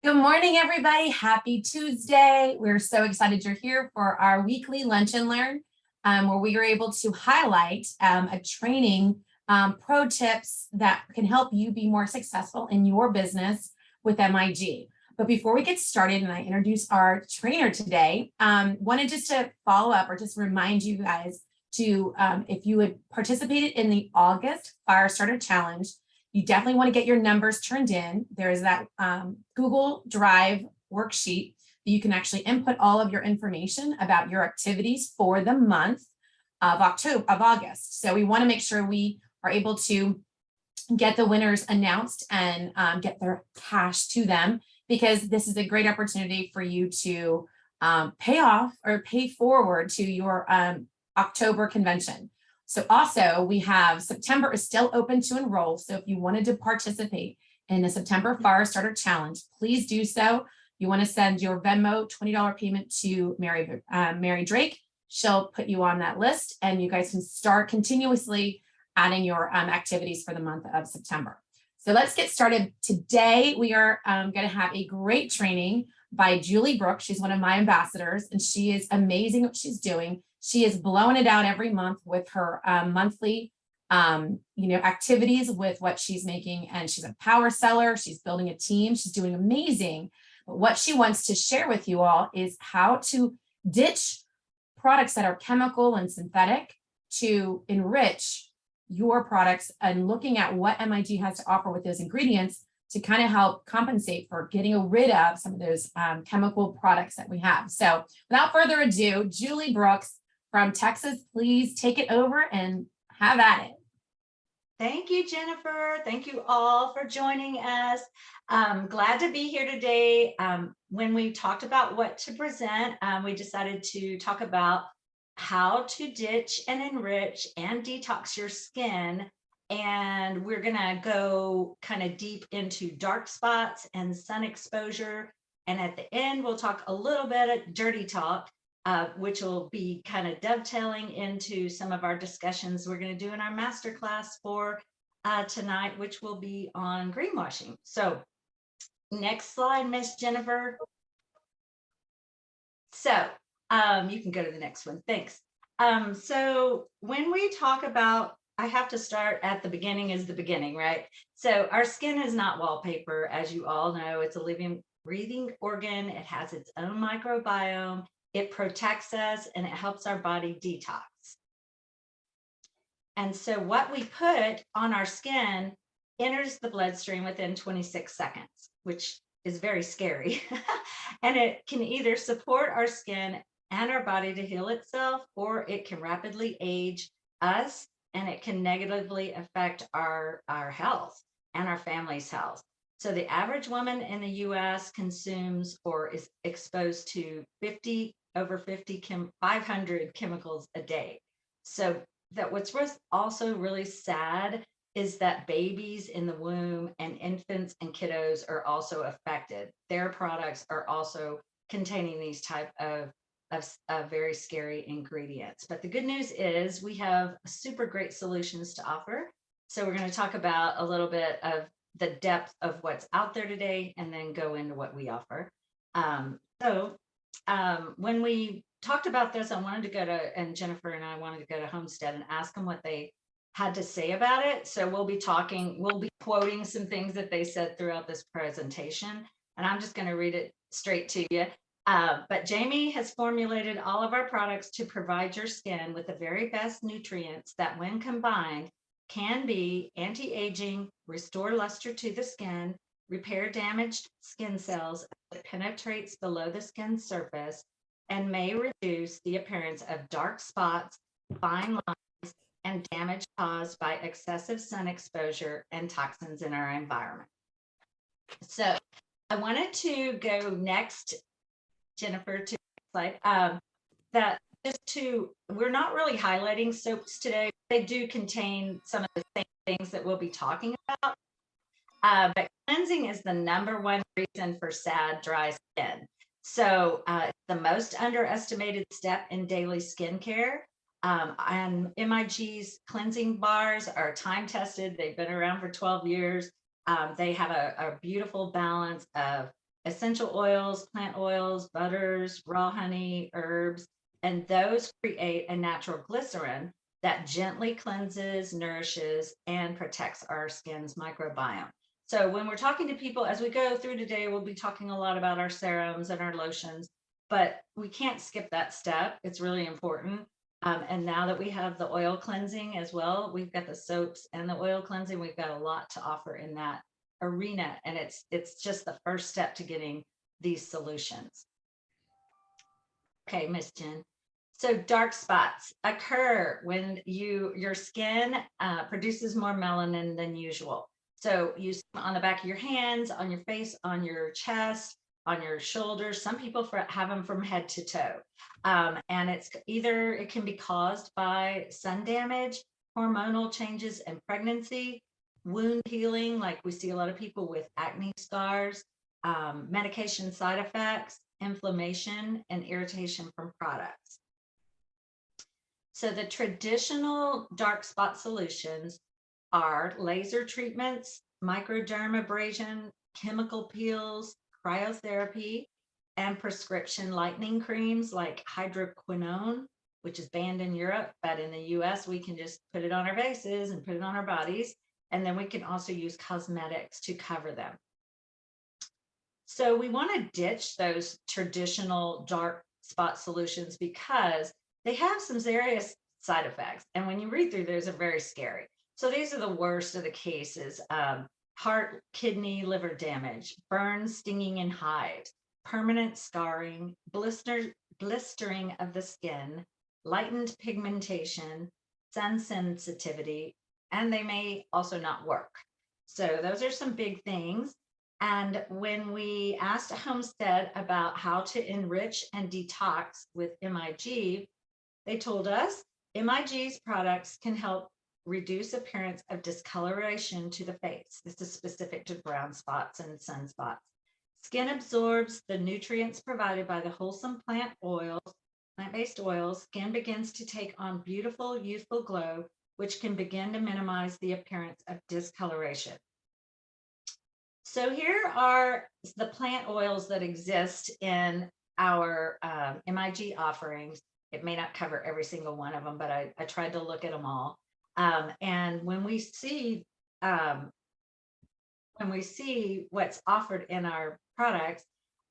Good morning, everybody. Happy Tuesday. We're so excited you're here for our weekly Lunch and Learn, where we are able to highlight a training pro tips that can help you be more successful in your business with MIG. But before we get started and I introduce our trainer today, wanted just to follow up or just remind you guys to, if you had participated in the August Firestarter Challenge, you definitely want to get your numbers turned in. There is that Google Drive worksheet that you can actually input all of your information about your activities for the month of August. So we want to make sure we are able to get the winners announced and get their cash to them, because this is a great opportunity for you to pay off or pay forward to your October convention. So also we have September is still open to enroll. So if you wanted to participate in the September Firestarter Challenge, please do so. You want to send your Venmo $20 payment to Mary Drake. She'll put you on that list and you guys can start continuously adding your activities for the month of September. So let's get started. Today we are going to have a great training by Julie Brooks. She's one of my ambassadors and she is amazing what she's doing. She is blowing it out every month with her monthly, activities with what she's making. And she's a power seller. She's building a team. She's doing amazing. But what she wants to share with you all is how to ditch products that are chemical and synthetic to enrich your products and looking at what MIG has to offer with those ingredients to kind of help compensate for getting rid of some of those chemical products that we have. So without further ado, Julie Brooks from Texas, please take it over and have at it. Thank you, Jennifer. Thank you all for joining us. Glad to be here today. When we talked about what to present, we decided to talk about how to ditch and enrich and detox your skin. And we're gonna go kind of deep into dark spots and sun exposure. And at the end, we'll talk a little bit of dirty talk, which will be kind of dovetailing into some of our discussions we're going to do in our masterclass for tonight, which will be on greenwashing. So next slide, Miss Jennifer. So you can go to the next one. Thanks. So when we talk about, I have to start at the beginning is the beginning, right? So our skin is not wallpaper, as you all know. It's a living, breathing organ. It has its own microbiome. It protects us and it helps our body detox. And so what we put on our skin enters the bloodstream within 26 seconds, which is very scary. And it can either support our skin and our body to heal itself, or it can rapidly age us and it can negatively affect our health and our family's health. So the average woman in the US consumes or is exposed to 500 chemicals a day. So that what's also really sad is that babies in the womb and infants and kiddos are also affected. Their products are also containing these type of very scary ingredients. But the good news is we have super great solutions to offer. So we're going to talk about a little bit of the depth of what's out there today and then go into what we offer. When we talked about this, I wanted to go to, and Jennifer and I wanted to go to Homestead and ask them what they had to say about it. So we'll be quoting some things that they said throughout this presentation, and I'm just going to read it straight to you. But Jamie has formulated all of our products to provide your skin with the very best nutrients that when combined can be anti-aging, restore luster to the skin, repair damaged skin cells that penetrates below the skin surface, and may reduce the appearance of dark spots, fine lines, and damage caused by excessive sun exposure and toxins in our environment. So I wanted to go next, Jennifer, to the slide. We're not really highlighting soaps today. They do contain some of the same things that we'll be talking about. But cleansing is the #1 reason for sad, dry skin. So it's the most underestimated step in daily skincare. And MIG's cleansing bars are time tested. They've been around for 12 years. They have a beautiful balance of essential oils, plant oils, butters, raw honey, herbs, and those create a natural glycerin that gently cleanses, nourishes, and protects our skin's microbiome. So when we're talking to people as we go through today, we'll be talking a lot about our serums and our lotions, but we can't skip that step. It's really important. And now that we have the oil cleansing as well, we've got the soaps and the oil cleansing, we've got a lot to offer in that arena. And it's just the first step to getting these solutions. Okay, Miss Jen. So dark spots occur when your skin produces more melanin than usual. So you see them on the back of your hands, on your face, on your chest, on your shoulders. Some people have them from head to toe. And it can be caused by sun damage, hormonal changes in pregnancy, wound healing, like we see a lot of people with acne scars, medication side effects, inflammation, and irritation from products. So the traditional dark spot solutions are laser treatments, microdermabrasion, chemical peels, cryotherapy, and prescription lightening creams like hydroquinone, which is banned in Europe, but in the US, we can just put it on our faces and put it on our bodies. And then we can also use cosmetics to cover them. So we want to ditch those traditional dark spot solutions because they have some serious side effects. And when you read through those, they're very scary. So these are the worst of the cases. Heart, kidney, liver damage, burns, stinging, and hives, permanent scarring, blistering of the skin, lightened pigmentation, sun sensitivity, and they may also not work. So those are some big things. And when we asked Homestead about how to enrich and detox with MIG, they told us MIG's products can help reduce appearance of discoloration to the face. This is specific to brown spots and sunspots. Skin absorbs the nutrients provided by the wholesome plant-based oils. Skin begins to take on beautiful, youthful glow, which can begin to minimize the appearance of discoloration. So here are the plant oils that exist in our MIG offerings. It may not cover every single one of them, but I tried to look at them all. And when we see what's offered in our products,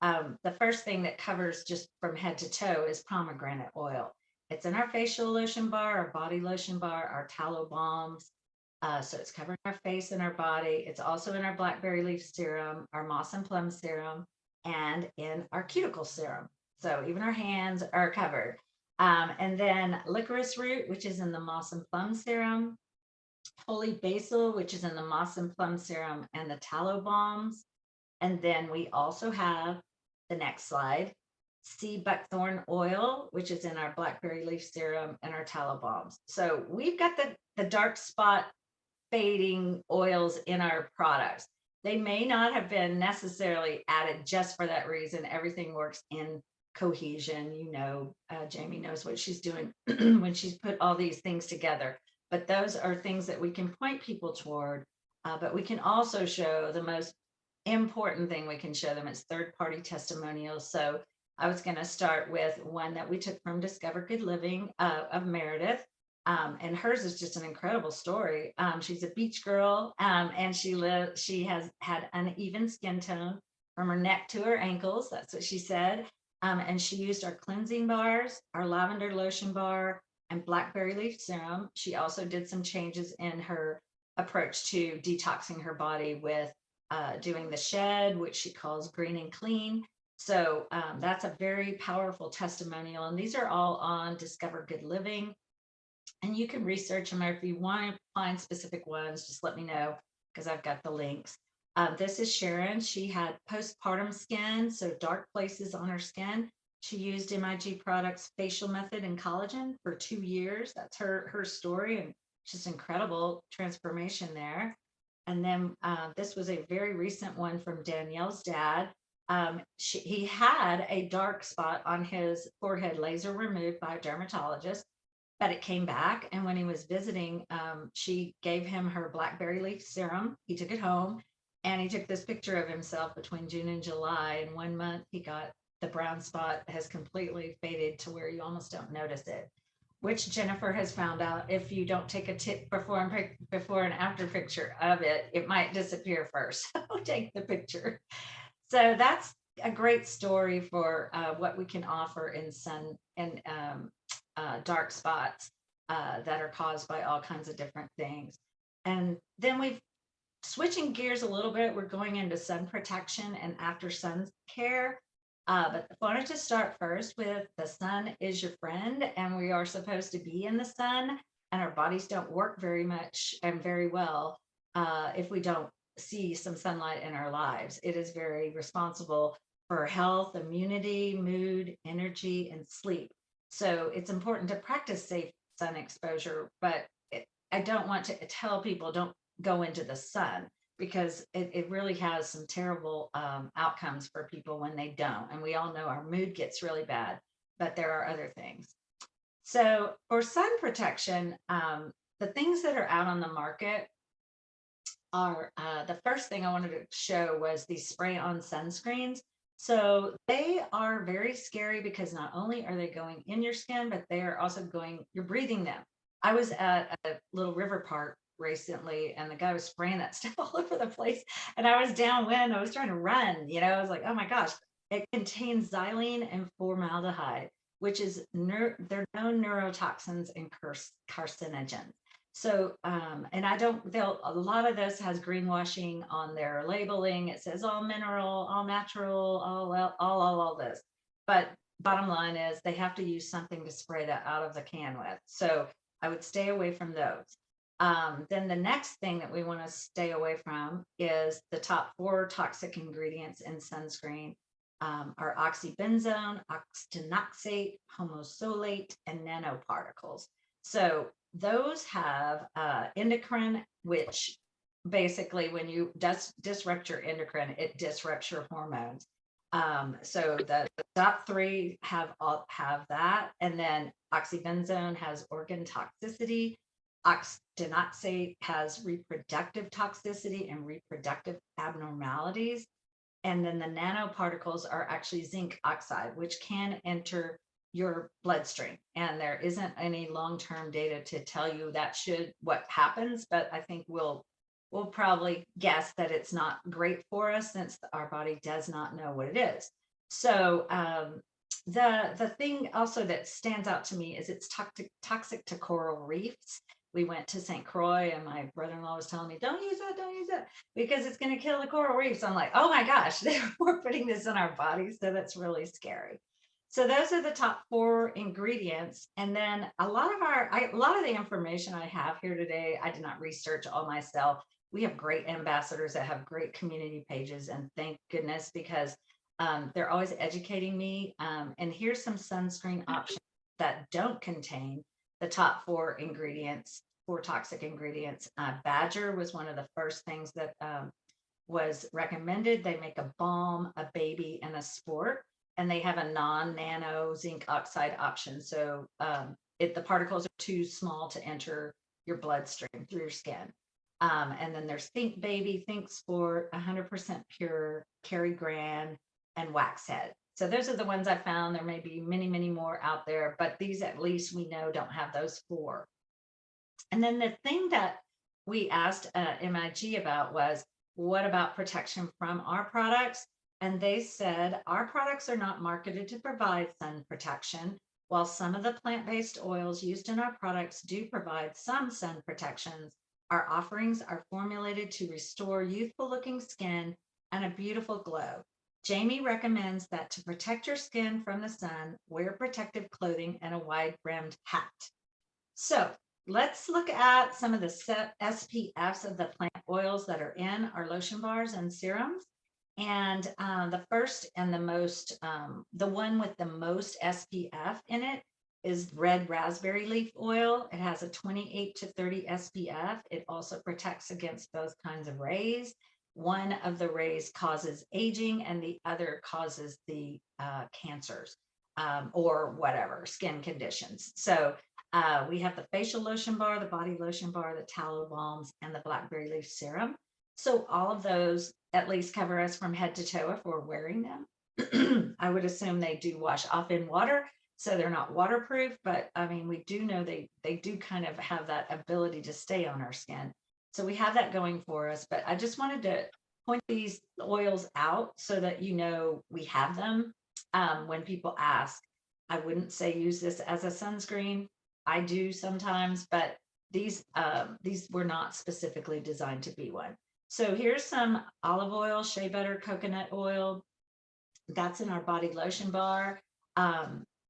the first thing that covers just from head to toe is pomegranate oil. It's in our facial lotion bar, our body lotion bar, our tallow balms. So it's covering our face and our body. It's also in our blackberry leaf serum, our moss and plum serum, and in our cuticle serum. So even our hands are covered. And then licorice root, which is in the moss and plum serum, holy basil, which is in the moss and plum serum and the tallow balms. And then we also have the next slide, sea buckthorn oil, which is in our blackberry leaf serum and our tallow balms. So we've got the dark spot fading oils in our products. They may not have been necessarily added just for that reason. Everything works in cohesion. Jamie knows what she's doing when she's put all these things together. But those are things that we can point people toward. But we can also show the most important thing we can show them is third-party testimonials. So I was going to start with one that we took from Discover Good Living of Meredith. And hers is just an incredible story. She's a beach girl, and she has had uneven skin tone from her neck to her ankles. That's what she said. And she used our cleansing bars, our lavender lotion bar, and blackberry leaf serum. She also did some changes in her approach to detoxing her body with doing the shed, which she calls green and clean. So that's a very powerful testimonial. And these are all on Discover Good Living. And you can research them, or if you want to find specific ones, just let me know because I've got the links. This is Sharon. She had postpartum skin, so dark places on her skin. She used MIG Products Facial Method and Collagen for 2 years. That's her story, and just incredible transformation there. And then this was a very recent one from Danielle's dad. He had a dark spot on his forehead, laser removed by a dermatologist, but it came back. And when he was visiting, she gave him her blackberry leaf serum. He took it home And he took this picture of himself between June and July. In 1 month, he got the brown spot has completely faded to where you almost don't notice it, which Jennifer has found out if you don't take a tip before and after picture of it, it might disappear first. So take the picture. So that's a great story for what we can offer in sun and dark spots that are caused by all kinds of different things. And then we've switching gears a little bit, we're going into sun protection and after sun care. But I wanted to start first with the sun is your friend, and we are supposed to be in the sun, and our bodies don't work very much and very well if we don't see some sunlight in our lives. It is very responsible for health, immunity, mood, energy, and sleep. So it's important to practice safe sun exposure, but I don't want to tell people don't go into the sun because it really has some terrible outcomes for people when they don't. And we all know our mood gets really bad, but there are other things. So for sun protection, the things that are out on the market are the first thing I wanted to show was these spray on sunscreens. So they are very scary because not only are they going in your skin, but they are also you're breathing them. I was at a little river park recently and the guy was spraying that stuff all over the place. And I was downwind. I was trying to run, I was like, oh my gosh, it contains xylene and formaldehyde, which is they're known neurotoxins and carcinogens. So, and a lot of this has greenwashing on their labeling. It says all mineral, all natural, all this. But bottom line is they have to use something to spray that out of the can with. So I would stay away from those. Then the next thing that we want to stay away from is the top 4 toxic ingredients in sunscreen are oxybenzone, octinoxate, homosolate, and nanoparticles. So those have endocrine, which basically when you disrupt your endocrine, it disrupts your hormones. So the top 3 have that, and then oxybenzone has organ toxicity. Octinoxate has reproductive toxicity and reproductive abnormalities. And then the nanoparticles are actually zinc oxide, which can enter your bloodstream. And there isn't any long-term data to tell you what happens, but I think we'll probably guess that it's not great for us since our body does not know what it is. So the thing also that stands out to me is it's toxic to coral reefs. We went to St. Croix and my brother-in-law was telling me, don't use that because it's going to kill the coral reefs. I'm like, oh my gosh, we're putting this in our bodies. So that's really scary. So those are the top 4 ingredients. And then a lot of the information I have here today, I did not research all myself. We have great ambassadors that have great community pages, and thank goodness, because they're always educating me. And here's some sunscreen options that don't contain the top 4 ingredients, 4 toxic ingredients. Badger was one of the first things that was recommended. They make a balm, a baby, and a sport, and they have a non-nano zinc oxide option. So the particles are too small to enter your bloodstream through your skin. And then there's Think Baby, Think Sport, 100% pure, Cary Grant, and Waxhead. So those are the ones I found. There may be many, many more out there, but these at least we know don't have those 4. And then the thing that we asked MIG about was, what about protection from our products? And they said, our products are not marketed to provide sun protection. While some of the plant-based oils used in our products do provide some sun protections, our offerings are formulated to restore youthful-looking skin and a beautiful glow. Jamie recommends that to protect your skin from the sun, wear protective clothing and a wide-brimmed hat. So let's look at some of the SPFs of the plant oils that are in our lotion bars and serums. And the first and the one with the most SPF in it is red raspberry leaf oil. It has a 28 to 30 SPF. It also protects against both kinds of rays. One of the rays causes aging and the other causes the cancers or whatever, skin conditions. So we have the facial lotion bar, the body lotion bar, the tallow balms, and the blackberry leaf serum. So all of those at least cover us from head to toe if we're wearing them. I would assume they do wash off in water, so they're not waterproof, but I mean, we do know they do kind of have that ability to stay on our skin. So we have that going for us, but I just wanted to point these oils out so that you know we have them. When people ask, I wouldn't say use this as a sunscreen. I do sometimes, but these were not specifically designed to be one. So here's some olive oil, shea butter, coconut oil. That's in our body lotion bar.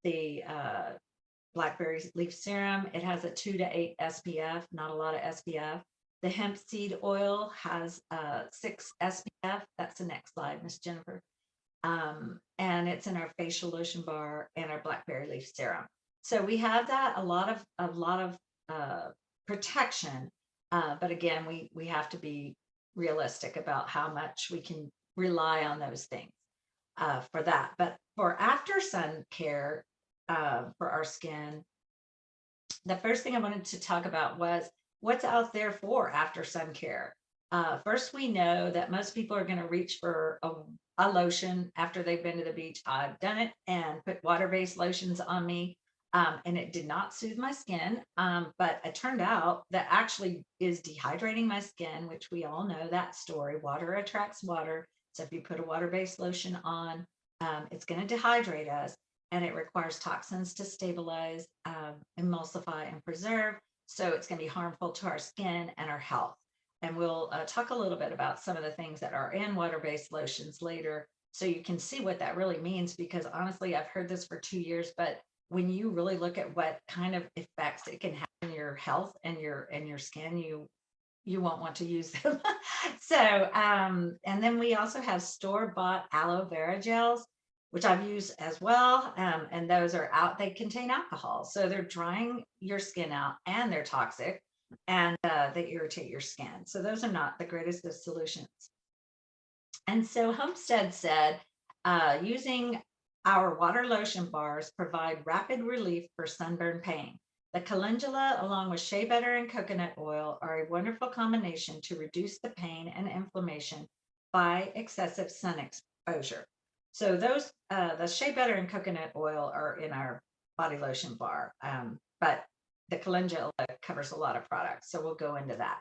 The blackberry leaf serum, it has a 2 to 8 SPF, not a lot of SPF. The hemp seed oil has 6 SPF. That's the next slide, Miss Jennifer. And it's in our facial lotion bar and our blackberry leaf serum. So we have that a lot of protection. But again, we have to be realistic about how much we can rely on those things for that. But for after sun care for our skin, the first thing I wanted to talk about was what's out there for after sun care. First, we know that most people are going to reach for a lotion after they've been to the beach. I've done it and put water-based lotions on me, and it did not soothe my skin. But it turned out that actually is dehydrating my skin, which we all know that story. Water attracts water. So if you put a water-based lotion on, it's going to dehydrate us, and it requires toxins to stabilize, emulsify, and preserve. So it's going to be harmful to our skin and our health. And we'll talk a little bit about some of the things that are in water-based lotions later, so you can see what that really means. Because honestly, I've heard this for 2 years, but when you really look at what kind of effects it can have on your health and your skin, you won't want to use them. So, and then we also have store-bought aloe vera gels, which I've used as well. And those are out, they contain alcohol. So they're drying your skin out and they're toxic, and they irritate your skin. So those are not the greatest of solutions. And so Homestead said, using our water lotion bars provide rapid relief for sunburn pain. The calendula, along with shea butter and coconut oil, are a wonderful combination to reduce the pain and inflammation by excessive sun exposure. So those, the shea butter and coconut oil are in our body lotion bar, but the calendula covers a lot of products. So we'll go into that.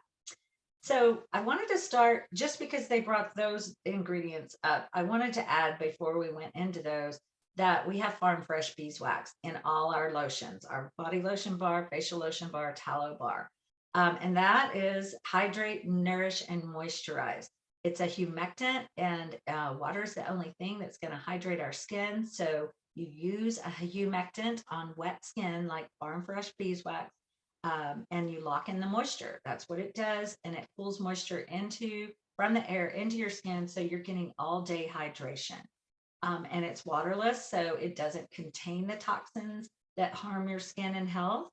So I wanted to start, just because they brought those ingredients up, I wanted to add before we went into those that we have farm fresh beeswax in all our lotions, our body lotion bar, facial lotion bar, tallow bar. And that is hydrate, nourish, and moisturize. It's a humectant, and water is the only thing that's going to hydrate our skin. So you use a humectant on wet skin like farm fresh beeswax, and you lock in the moisture. That's what it does. And it pulls moisture from the air into your skin. So you're getting all day hydration. And it's waterless, so it doesn't contain the toxins that harm your skin and health.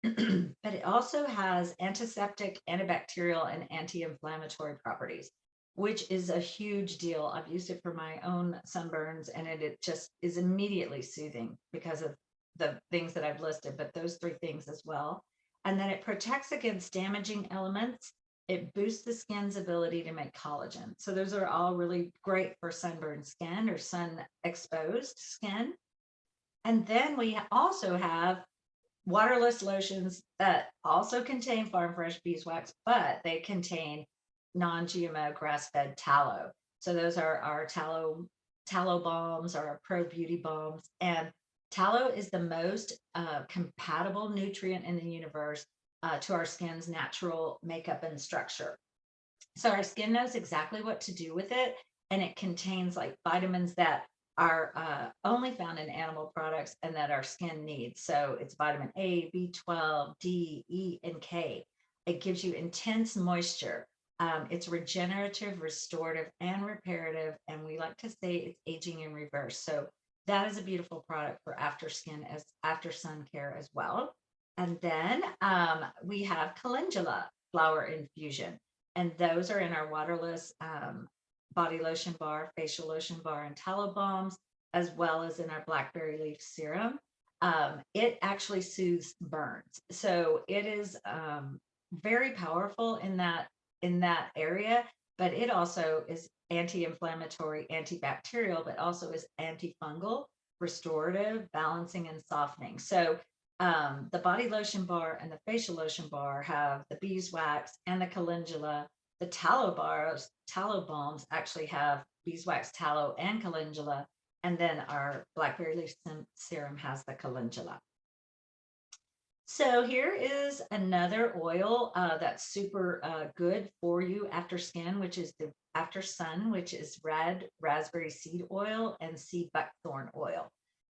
But it also has antiseptic, antibacterial, and anti-inflammatory properties, which is a huge deal. I've used it for my own sunburns, and it just is immediately soothing because of the things that I've listed, but those 3 things as well. And then it protects against damaging elements. It boosts the skin's ability to make collagen. So those are all really great for sunburned skin or sun exposed skin. And then we also have waterless lotions that also contain farm fresh beeswax, but they contain non-GMO grass-fed tallow. So those are our tallow balms, or our pro beauty balms. And tallow is the most compatible nutrient in the universe to our skin's natural makeup and structure. So our skin knows exactly what to do with it, and it contains like vitamins that are only found in animal products and that our skin needs. So it's vitamin A, B12, D, E, and K. It gives you intense moisture. It's regenerative, restorative, and reparative. And we like to say it's aging in reverse. So that is a beautiful product for after sun care as well. And then we have calendula flower infusion. And those are in our waterless body lotion bar, facial lotion bar, and tallow balms, as well as in our blackberry leaf serum. It actually soothes burns. So it is very powerful in that area. but it also is anti-inflammatory, antibacterial, but also is antifungal, restorative, balancing, and softening. So the body lotion bar and the facial lotion bar have the beeswax and the calendula. The tallow balms actually have beeswax, tallow, and calendula. And then our blackberry leaf serum has the calendula. So here is another oil that's super good for you after skin, which is the after sun, which is red raspberry seed oil and sea buckthorn oil.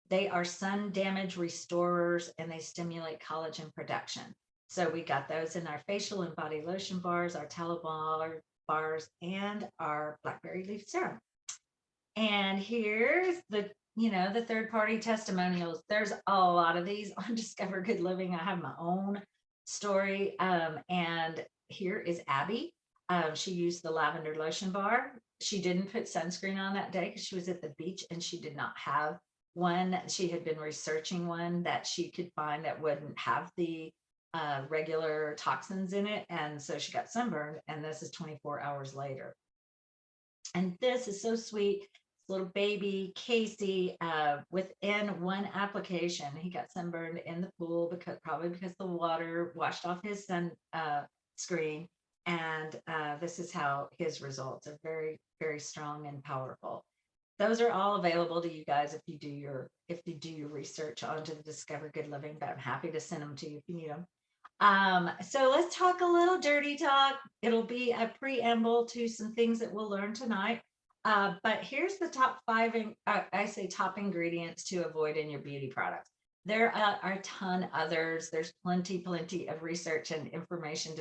They are sun damage restorers and they stimulate collagen production. So we got those in our facial and body lotion bars, our tallow bars, and our blackberry leaf serum. And here's the third party testimonials. There's a lot of these on Discover Good Living. I have my own story. And here is Abby. She used the lavender lotion bar. She didn't put sunscreen on that day because she was at the beach and she did not have one. She had been researching one that she could find that wouldn't have the regular toxins in it. And so she got sunburned, and this is 24 hours later. And this is so sweet. Little baby Casey, within one application, he got sunburned in the pool probably because the water washed off his sun screen. And this is how his results are very, very strong and powerful. Those are all available to you guys if you do your research onto the Discover Good Living, but I'm happy to send them to you if you need them. So let's talk a little dirty talk. It'll be a preamble to some things that we'll learn tonight. But here's the top 5, I say top ingredients to avoid in your beauty products. There are a ton others. There's plenty of research and information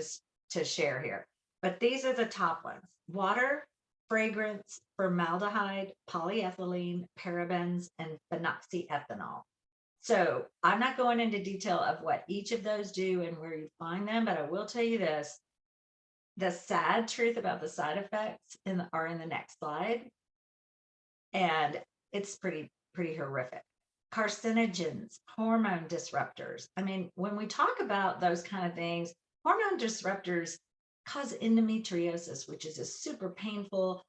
to share here. But these are the top ones: water, fragrance, formaldehyde, polyethylene, parabens, and phenoxyethanol. So I'm not going into detail of what each of those do and where you find them, but I will tell you this. The sad truth about the side effects are in the next slide. And it's pretty horrific. Carcinogens, hormone disruptors. I mean, when we talk about those kind of things, hormone disruptors cause endometriosis, which is a super painful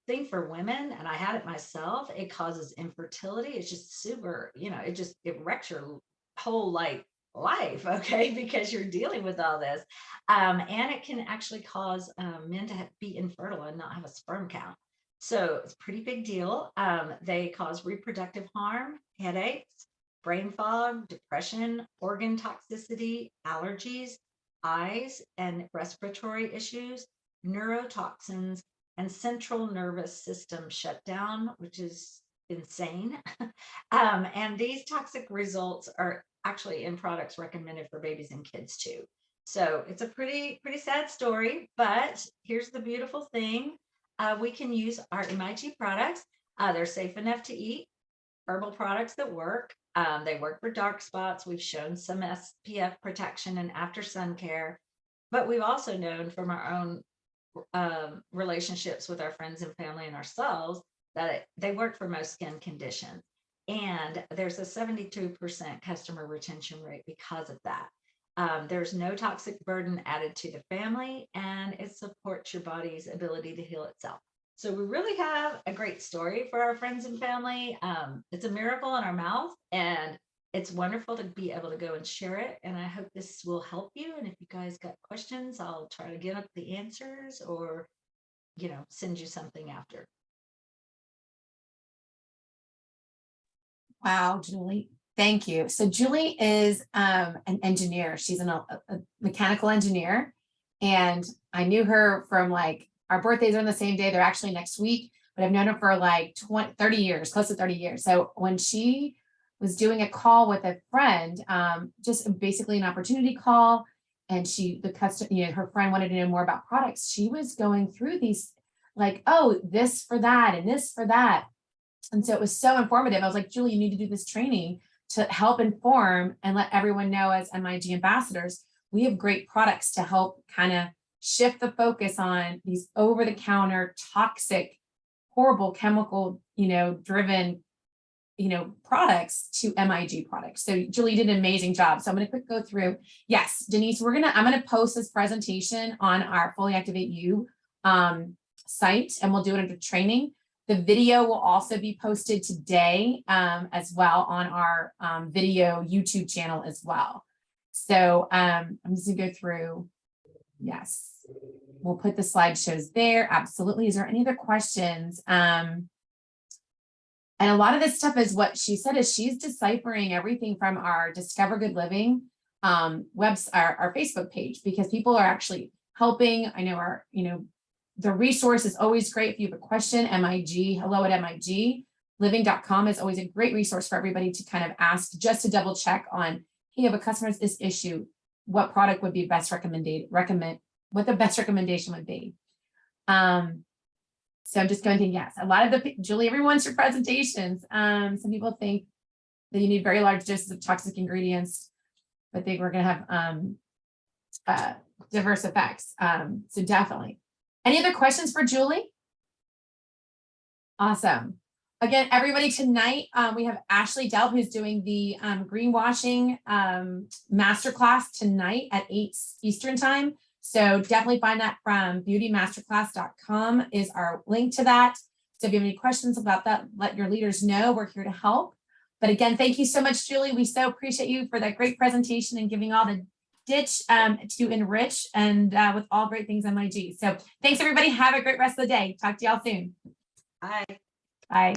thing for women. And I had it myself. It causes infertility. It's just super, it wrecks your whole life, okay, because you're dealing with all this. And it can actually cause men to be infertile and not have a sperm count. So it's a pretty big deal. They cause reproductive harm, headaches, brain fog, depression, organ toxicity, allergies, eyes and respiratory issues, neurotoxins, and central nervous system shutdown, which is insane. And these toxic results are actually in products recommended for babies and kids too. So it's a pretty sad story, but here's the beautiful thing. We can use our MIG products. They're safe enough to eat, herbal products that work. They work for dark spots. We've shown some SPF protection and after sun care, but we've also known from our own relationships with our friends and family and ourselves that they work for most skin conditions. And there's a 72% customer retention rate because of that. There's no toxic burden added to the family, and it supports your body's ability to heal itself. So we really have a great story for our friends and family. It's a miracle in our mouth, and it's wonderful to be able to go and share it. And I hope this will help you. And if you guys got questions, I'll try to get up the answers or, send you something after. Wow, Julie. Thank you. So Julie is an engineer. She's a mechanical engineer. And I knew her from like, our birthdays are on the same day. They're actually next week, but I've known her for like 30 years, close to 30 years. So when she was doing a call with a friend, just basically an opportunity call, and her friend wanted to know more about products. She was going through these like, oh, this for that and this for that. And so it was so informative. I was like, Julie, you need to do this training to help inform and let everyone know as MIG ambassadors, we have great products to help kind of shift the focus on these over-the-counter, toxic, horrible chemical, driven products to MIG products. So Julie did an amazing job. So I'm going to quick go through. Yes, Denise, I'm going to post this presentation on our Fully Activate You site, and we'll do it under training. The video will also be posted today as well on our video YouTube channel as well. So I'm just going to go through. Yes, we'll put the slideshows there. Absolutely. Is there any other questions? And a lot of this stuff is what she said is she's deciphering everything from our Discover Good Living our Facebook page, because people are actually helping. I know the resource is always great. If you have a question, hello@migliving.com is always a great resource for everybody to kind of ask, just to double check on, hey, if a customer has this issue, what product would be what the best recommendation would be. So I'm just going to, yes, a lot of Julie, everyone wants your presentations. Some people think that you need very large doses of toxic ingredients, but we're going to have diverse effects. So definitely. Any other questions for Julie? Awesome. Again, everybody, tonight we have Ashley Delp, who's doing the greenwashing masterclass tonight at 8 Eastern time. So definitely find that from beautymasterclass.com is our link to that. So if you have any questions about that, let your leaders know. We're here to help. But again, thank you so much, Julie. We so appreciate you for that great presentation and giving all the ditch to enrich and with all great things MIG. So thanks, everybody. Have a great rest of the day. Talk to y'all soon. Bye. Bye.